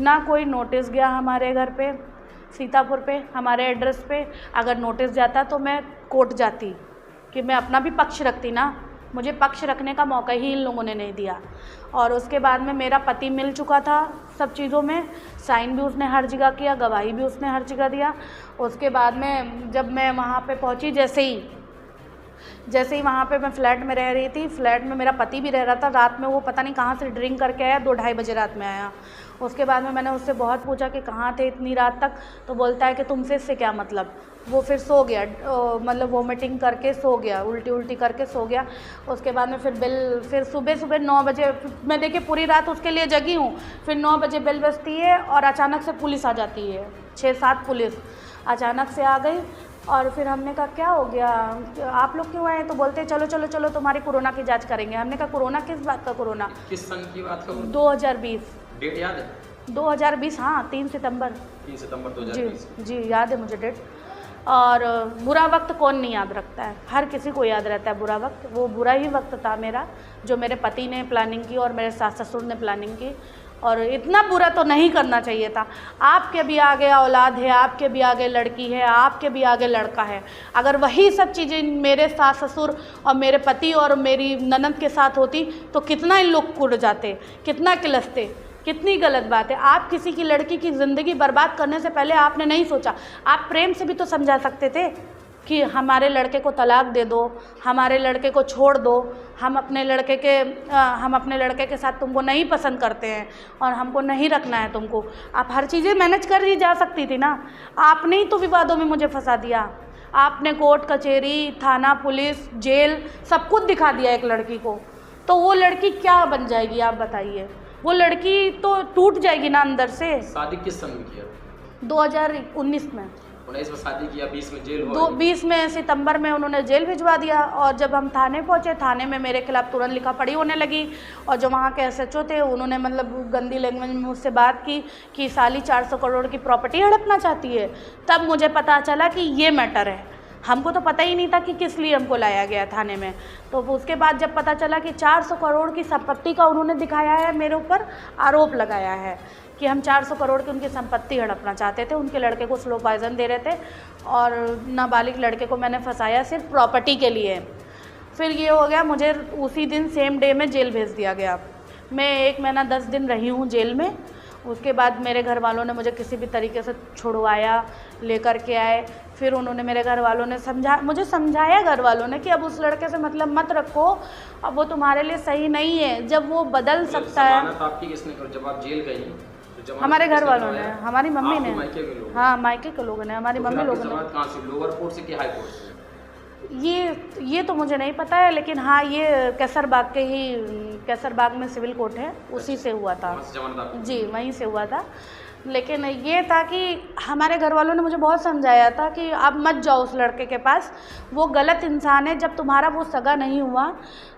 ना कोई नोटिस गया हमारे घर पे सीतापुर पे हमारे एड्रेस पे। अगर नोटिस जाता तो मैं कोर्ट जाती कि मैं अपना भी पक्ष रखती ना, मुझे पक्ष रखने का मौका ही इन लोगों ने नहीं दिया। और उसके बाद में मेरा पति मिल चुका था सब चीज़ों में, साइन भी उसने हर जगह किया, गवाही भी उसने हर जगह दिया। उसके बाद में जब मैं वहाँ पे पहुँची, जैसे ही वहाँ पे मैं फ़्लैट में रह रही थी, फ़्लैट में मेरा पति भी रह रहा था। रात में वो पता नहीं कहाँ से ड्रिंक करके आया, 2-2:30 बजे रात में आया। उसके बाद में मैंने उससे बहुत पूछा कि कहाँ थे इतनी रात तक, तो बोलता है कि तुमसे इससे क्या मतलब। वो फिर सो गया, मतलब वोमिटिंग करके सो गया, उल्टी करके सो गया। उसके बाद में फिर सुबह 9 बजे मैं देखिए पूरी रात उसके लिए जगी हूँ। फिर 9 बजे बेल बजती है और अचानक से पुलिस आ जाती है, 6-7 पुलिस अचानक से आ गई। और फिर हमने कहा क्या हो गया, आप लोग क्यों आए? तो बोलते चलो चलो चलो तुम्हारी कोरोना की जांच करेंगे। हमने कहा कोरोना किस बात का कोरोना? किस सन की बात का? 2020। डेट याद है? 2020, हाँ 3 सितंबर 2020। जी याद है मुझे डेट। और बुरा वक्त कौन नहीं याद रखता है, हर किसी को याद रहता है बुरा वक्त। वो बुरा ही वक्त था मेरा, जो मेरे पति ने प्लानिंग की और मेरे सास ससुर ने प्लानिंग की। और इतना बुरा तो नहीं करना चाहिए था। आपके भी आगे औलाद है, आपके भी आगे लड़की है, आपके भी आगे लड़का है। अगर वही सब चीज़ें मेरे सास ससुर और मेरे पति और मेरी ननद के साथ होती तो कितना इन लोग कुड़ जाते, कितना किलसते। कितनी गलत बात है। आप किसी की लड़की की ज़िंदगी बर्बाद करने से पहले आपने नहीं सोचा। आप प्रेम से भी तो समझा सकते थे कि हमारे लड़के को तलाक दे दो, हमारे लड़के को छोड़ दो, हम अपने लड़के के साथ तुमको नहीं पसंद करते हैं और हमको नहीं रखना है तुमको। आप हर चीज़ें मैनेज कर ही जा सकती थी ना। आपने ही तो विवादों में मुझे फंसा दिया। आपने कोर्ट कचहरी, थाना, पुलिस, जेल सब कुछ दिखा दिया एक लड़की को। तो वो लड़की क्या बन जाएगी आप बताइए? वो लड़की तो टूट जाएगी ना अंदर से। शादी किस सन में किया? 2019 में। 19 में शादी किया, 20 में जेल हुआ। 20 में सितंबर में उन्होंने जेल भिजवा दिया। और जब हम थाने पहुंचे, थाने में मेरे खिलाफ तुरंत लिखा पढ़ी होने लगी। और जो वहाँ के SHO थे उन्होंने मतलब गंदी लैंग्वेज में मुझसे बात की कि साली 400 करोड़ की प्रॉपर्टी हड़पना चाहती है। तब मुझे पता चला कि ये मैटर है। हमको तो पता ही नहीं था कि किस लिए हमको लाया गया थाने में। तो उसके बाद जब पता चला कि 400 करोड़ की संपत्ति का उन्होंने दिखाया है, मेरे ऊपर आरोप लगाया है कि हम 400 करोड़ की उनकी संपत्ति हड़पना चाहते थे। उनके लड़के को स्लो पॉइजन दे रहे थे और नाबालिग लड़के को मैंने फंसाया सिर्फ प्रॉपर्टी के लिए। फिर ये हो गया, मुझे उसी दिन सेम डे में जेल भेज दिया गया। मैं 1 महीना 10 दिन रही हूँ जेल में। उसके बाद मेरे घर वालों ने मुझे किसी भी तरीके से छुड़वाया, लेकर के आए। फिर उन्होंने मेरे घर वालों ने मुझे समझाया घर वालों ने कि अब उस लड़के से मतलब मत रखो, अब वो तुम्हारे लिए सही नहीं है। जब वो बदल सकता है। आपकी किसने कर? जब आप जेल गई तो हमारे घर वालों ने, हमारी मम्मी ने। हाँ, मायके के लोगों ने, हमारी मम्मी लोगों ने। कहाँ से? लोअर कोर्ट से कि हाई कोर्ट से? ये तो मुझे नहीं पता है, लेकिन हाँ ये कैसरबाग में सिविल कोर्ट है, उसी से हुआ था जी, वहीं से हुआ था। लेकिन ये था कि हमारे घर वालों ने मुझे बहुत समझाया था कि आप मत जाओ उस लड़के के पास, वो गलत इंसान है। जब तुम्हारा वो सगा नहीं हुआ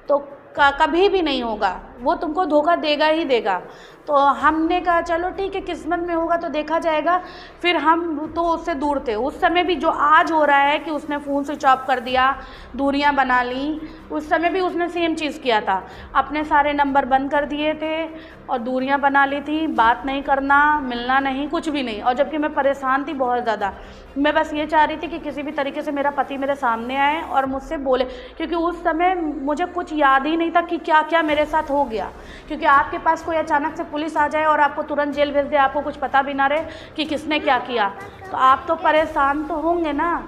तो कभी भी नहीं होगा, वो तुमको धोखा देगा ही देगा। तो हमने कहा चलो ठीक है, किस्मत में होगा तो देखा जाएगा। फिर हम तो उससे दूर थे उस समय भी। जो आज हो रहा है कि उसने फ़ोन स्विच ऑफ कर दिया, दूरियां बना ली, उस समय भी उसने सेम चीज़ किया था। अपने सारे नंबर बंद कर दिए थे और दूरियां बना ली थी, बात नहीं करना, मिलना नहीं, कुछ भी नहीं। और जबकि मैं परेशान थी बहुत ज़्यादा। मैं बस ये चाह रही थी कि किसी भी तरीके से मेरा पति मेरे सामने आए और मुझसे बोले, क्योंकि उस समय मुझे कुछ याद ही नहीं था कि क्या क्या मेरे साथ हो गया। क्योंकि आपके पास कोई अचानक से पुलिस आ जाए और आपको तुरंत जेल भेज दे, आपको कुछ पता भी ना रहे कि किसने क्या किया, तो आप तो परेशान तो होंगे ना।